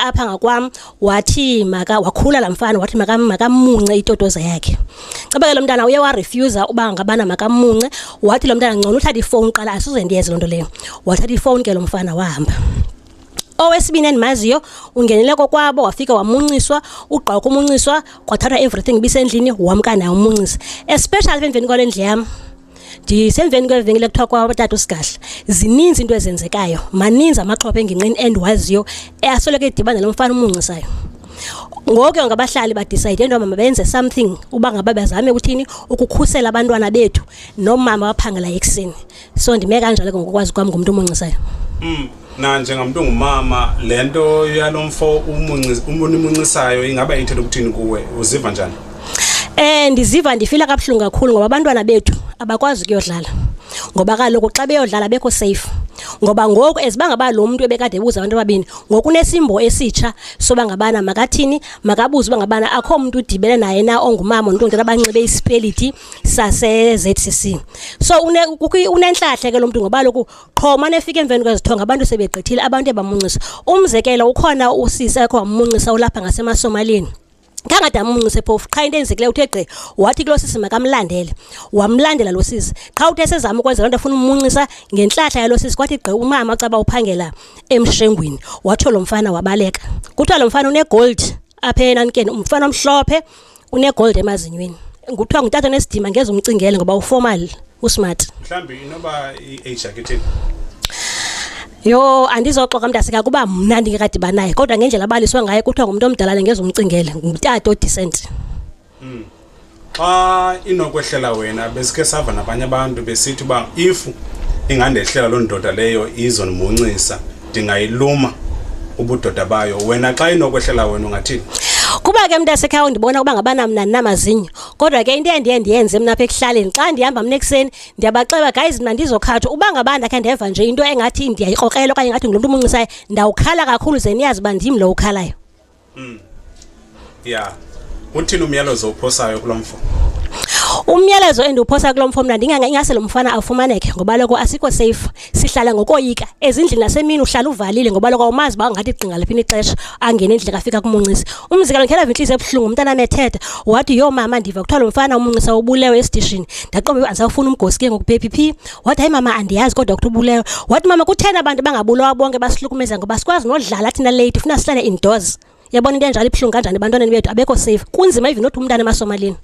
wafika apha ngakwam wathi wakhula la mfana wathi makamunce itotoza yakhe. Cabeke lo mntana uye wa refuse uba ngabana makamunce, wathi lo mntana ngcono uthatha ifone qala asuze ndiyeze lonto leyo. Wathatha ifone ke lo mfana wahamba. Owesibini endimaziyo ungenele kokwabo wafika wamunciswa, ugqa kumunciswa kwathatha everything bisendlini wamka naye umuncisa. Especially emveni kwale ndlu yam ndisemveni kwevenkile kuthiwa kwabatata usigahla, zininzi into ezenzekayo, maninzi amaxhopha engingqini endiwaziyo asoloko edibana lo mfana umuncisayo. Ngoku ngabahlali badecide into mabenze something uba ngaba bazame ukuthini ukukhusela abantwana bethu nomama waphangela ekseni. So ndime kanjalo ngokwazi kwami ngumuntu umuncisayo. Na njengamuntu ongumama lento yalomfo umuncisayo ingaba ithele ukuthini kuwe, uziva njani? Ndiziva ndifila kabuhlungu kakhulu ngoba abantwana bethu abakwazi ukuyodlala, ngoba kaloku xa beyodlala bekho safe. Ngoba ngoku ezibangaba lo muntu ebekade ebuza abantu ababini ngoku unesimbo esitsha soba ngabana makathini makabuza uba ngabana akho umuntu udibele naye na ongumama ntonto abanxibe ispeliti sase ZCC. So unenhlahle ke lo muntu ngoba lokhu qho manje efika emveni kwezithonga abantu sebegqithile abantu ebamuncisa. Umzekelo ukhona usisi akho wamuncisa ulapha ngaseMasomalini. Kangada amuncise phofu qha into enzekile uthe gqi wathi kulo sisi makamlandele, wamlandela lo sisi. Qha uthe sezama ukwenza lonto afuna umuncisa ngenhlahla yalo sisi kwathi gqi umama caba uphangela emshengweni watho lo mfana wabaleka. Kuthiwa lo mfana une gold apha enankeni, umfana omhlophe une gold emazinyweni. Nguthiwa ngutata nesidima ngeze umcingele ngoba uformal usmart. Mhlambi inoba iage yakhe. Yo andizoxoxa mntasika kuba mna ndingekadiba naye kodwa ngendlela abaliswa ngaye kuthiwa ngumuntu omdala ngeze umcingele ngumtata odecent. Xa inokwehlela wena besike sava nabanye abantu besithi uba if ingandehlela lo ndoda leyo izonimuncisa ndingayiluma ubudoda bayo, wena xa inokwehlela wena ungathini? Kuba ke mntaseka undibona kuba ngabana mna namazinyo kodwa ke into endiyenze mina apha ekuhlaleni xa ndihamba mina ekseni ndiyabaxeba guys mina ndizokhatha uba ngabana khe ndeva nje into engathi ndiyayikrokrela okanye ngathi ngumuntu umuncisayo ndawukhala kakhulu ze niyazi uba ndim lo ukhalayo. Yeah, uthini umyalezo ophosayo kulomfo? Umyalezo endiwuphosa kulomfo mna ingase lo mfana afumaneke ngoba lokho asikho safe. Sihlala ngokoyika ezindlini nasemini uhlala uvalile ngoba lokho awumazi ba ngathi igqinga lephini ixesha angene endlini afika kumuncisa. Umzekelo ngikhela inhliziyo ebuhlungu umntana methetha wathi yo mama ndiva kuthiwa lo mfana umuncisa ubulewe estation. Ndaqomba azawufuna umgosi ke ngokuPPP. Wathi hayi mama andiyazi kodwa ukuthi ubulewe. Wathi mama kuthena abantu bangabulawa bonke basihlukumeza ngoba sikwazi nodlala thina late ufuna sihlale indoors. Yabona into enjalo ibuhlungu kanjani ebantwaneni bethu abekho safe. Kunzima even nothi umntana eMasomalini.